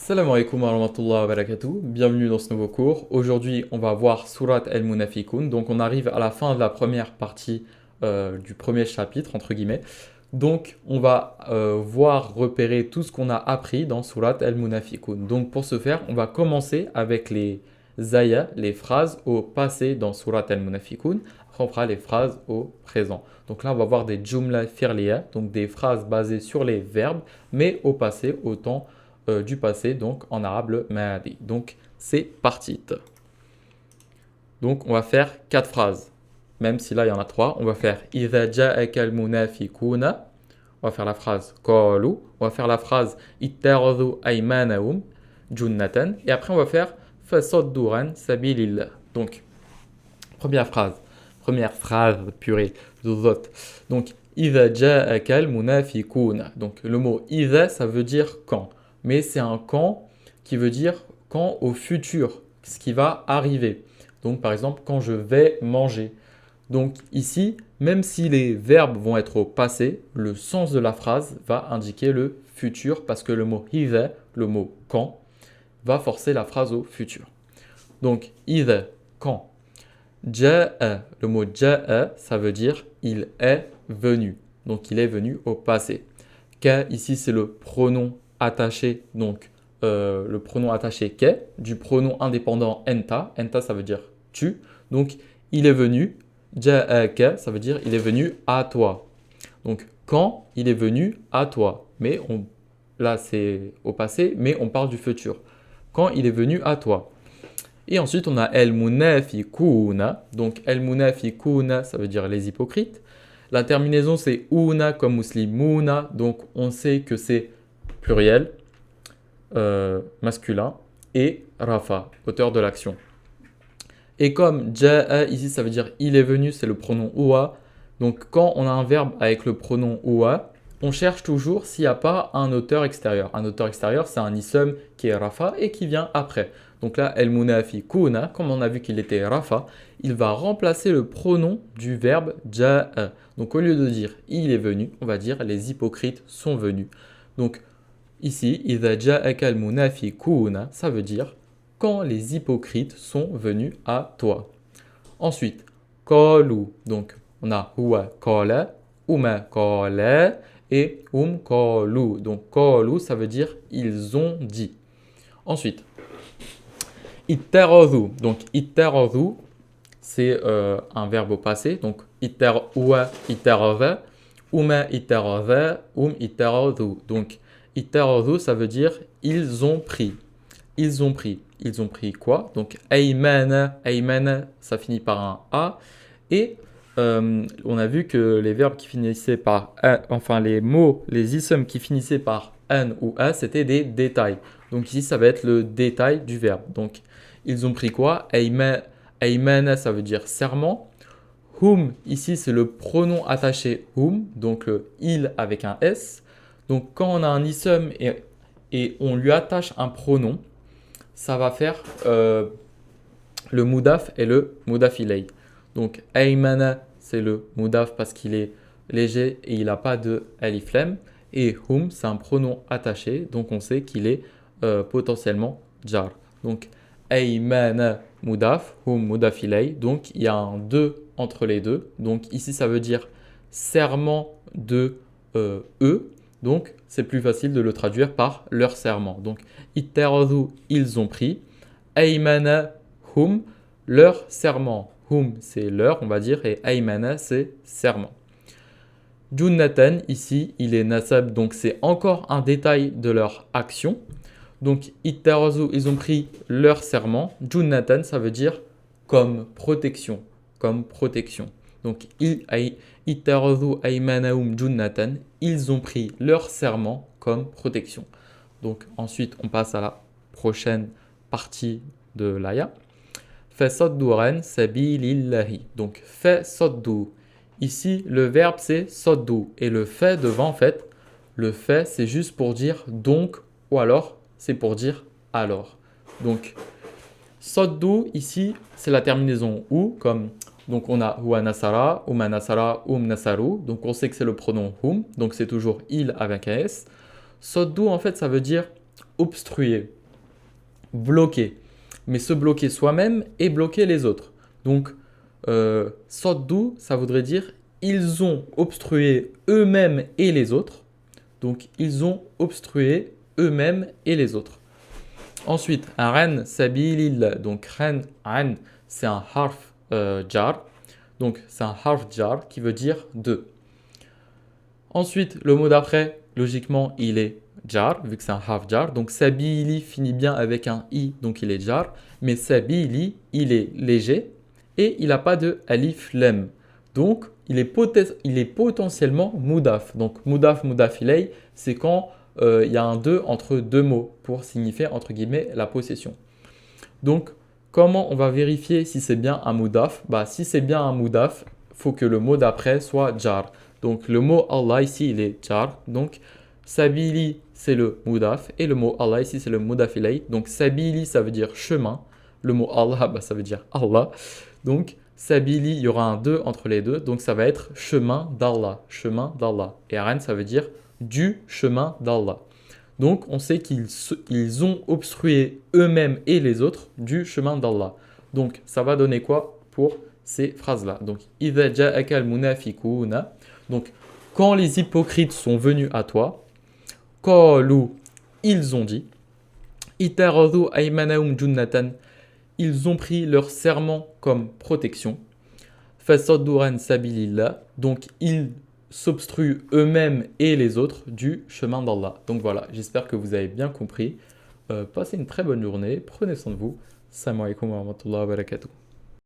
Salam alaikum wa rahmatullahi wa barakatuh. Bienvenue dans ce nouveau cours. Aujourd'hui, on va voir Surat al-Munafiqun. Donc, on arrive à la fin de la première partie du premier chapitre, entre guillemets. Donc, on va voir repérer tout ce qu'on a appris dans Surat al-Munafiqun. Donc, pour ce faire, on va commencer avec les ayats, les phrases au passé dans Surat al-Munafiqun. Après, on fera les phrases au présent. Donc là, on va voir des jumla fi'liya, donc des phrases basées sur les verbes, mais au passé, au temps du passé, donc en arabe le madi. Donc c'est parti. Donc on va faire quatre phrases, même si là il y en a trois. On va faire idha ja'aka al-munafiquna. On va faire la phrase qalu. On va faire la phrase ittakhadhu aymanahum junnatan. Et après on va faire fasaddu an sabilillah. Donc première phrase purée, zot. Donc idha ja'aka al-munafiquna. Donc le mot idha ça veut dire quand. Mais c'est un quand qui veut dire quand au futur, ce qui va arriver. Donc par exemple, quand je vais manger. Donc ici, même si les verbes vont être au passé, le sens de la phrase va indiquer le futur parce que le mot إذا, le mot quand, va forcer la phrase au futur. Donc إذا, quand. جاء, le mot جاء, ça veut dire il est venu. Donc il est venu au passé. Ka, ici c'est le pronom attaché, donc le pronom attaché qu'est, du pronom indépendant enta. Enta, ça veut dire tu. Donc, il est venu. Ja'aka, ça veut dire il est venu à toi. Donc, quand il est venu à toi. Mais là, c'est au passé, mais on parle du futur. Quand il est venu à toi. Et ensuite, on a el munafiquna. Donc, el munafiquna, ça veut dire les hypocrites. La terminaison, c'est una comme muslimuna. Donc, on sait que c'est pluriel, masculin, et rafa, auteur de l'action. Et comme ja'a, ici, ça veut dire il est venu, c'est le pronom huwa. Donc, quand on a un verbe avec le pronom huwa, on cherche toujours s'il n'y a pas un auteur extérieur. Un auteur extérieur, c'est un ism qui est rafa et qui vient après. Donc là, el munafiquna, comme on a vu qu'il était rafa, il va remplacer le pronom du verbe ja'a. Donc au lieu de dire il est venu, on va dire les hypocrites sont venus. Donc ici, idha ja'aka al-munafiquna, ça veut dire quand les hypocrites sont venus à toi. Ensuite, qalu, donc on a huwa qala, huma qala et qalu. Donc qalu, ça veut dire ils ont dit. Ensuite, ittaradhu, donc ittaradhu, c'est un verbe au passé. Donc huwa ittaradha, huma ittaradha, ittaradhu. Donc ittaradhu, ça veut dire ils ont pris. Ils ont pris. Ils ont pris quoi? Donc aymana, aymana, ça finit par un a. Et on a vu que les verbes qui finissaient par a, enfin les mots, les isms qui finissaient par an ou a, c'était des détails. Donc ici, ça va être le détail du verbe. Donc ils ont pris quoi? Aymana, ça veut dire serment. Hum, ici, c'est le pronom attaché hum, donc le il avec un s. Donc quand on a un ism et on lui attache un pronom, ça va faire le mudaf et le mudaf ilay. Donc aymana, c'est le mudaf parce qu'il est léger et il n'a pas de alif lam. Et hum, c'est un pronom attaché, donc on sait qu'il est potentiellement jar. Donc aymana mudaf, hum mudaf ilay. Donc il y a un 2 entre les deux. Donc ici ça veut dire serment de eux. Donc c'est plus facile de le traduire par leur serment. Donc ittaradhu, ils ont pris. Aymana hum, leur serment. Hum, c'est leur, on va dire, et aymana, c'est serment. Junnatan, ici, il est nasab, donc c'est encore un détail de leur action. Donc ittaradhu, ils ont pris leur serment. Junnatan, ça veut dire comme protection. Comme protection. Donc ittaradhu aymanahum junnatan, ils ont pris leur serment comme protection. Donc ensuite, on passe à la prochaine partie de l'aya. Fasaddu an sabilillahi. Donc fasaddu. Ici, le verbe c'est saddu et le fait devant en fait, le fait c'est juste pour dire donc ou alors c'est pour dire alors. Donc saddu ici, c'est la terminaison ou comme donc on a huwa nasara, huma nasara, nasaru. Donc on sait que c'est le pronom hum, donc c'est toujours il avec un s. Saddu en fait ça veut dire obstruer, bloquer. Mais se bloquer soi-même et bloquer les autres. Donc, Saddu, ça voudrait dire ils ont obstrué eux-mêmes et les autres. Donc, ils ont obstrué eux-mêmes et les autres. Ensuite, ran sabilillah. Donc, ran, c'est un harf jar. Donc, c'est un harf jar qui veut dire de. Ensuite, le mot d'après, logiquement, il est jar, vu que c'est un harf jar. Donc, sabili finit bien avec un i, donc il est jar. Mais sabili, il est léger et il n'a pas de alif lem. Donc, il est potentiellement mudaf. Donc, mudaf ilay, c'est quand il y a un 2 entre deux mots pour signifier, entre guillemets, la possession. Donc, comment on va vérifier si c'est bien un mudaf? Si c'est bien un mudaf, il faut que le mot d'après soit jar. Donc, le mot Allah ici, il est jar. Donc, sabili, c'est le mudaf. Et le mot Allah ici, c'est le mudaf ilay. Donc, sabili, ça veut dire chemin. Le mot Allah, ça veut dire Allah. Donc, sabili, il y aura un 2 entre les deux. Donc, ça va être chemin d'Allah. Chemin d'Allah. Et aren, ça veut dire du chemin d'Allah. Donc, on sait qu'ils ont obstrué eux-mêmes et les autres du chemin d'Allah. Donc, ça va donner quoi pour ces phrases-là? Donc, إِذَا جَاءَكَ الْمُنَافِقُونَ. Donc, quand les hypocrites sont venus à toi, قَالُوا, ils ont dit, إِتَّخَذُوا أَيْمَانَهُمْ جُنَّةً. Ils ont pris leur serment comme protection. فَصَدُّوا عَنْ سَبِيلِ اللَّهِ. Donc, ils s'obstruent eux-mêmes et les autres du chemin d'Allah. Donc voilà, j'espère que vous avez bien compris. Passez une très bonne journée, prenez soin de vous. Assalamu alaikum wa rahmatullahi wa barakatuh.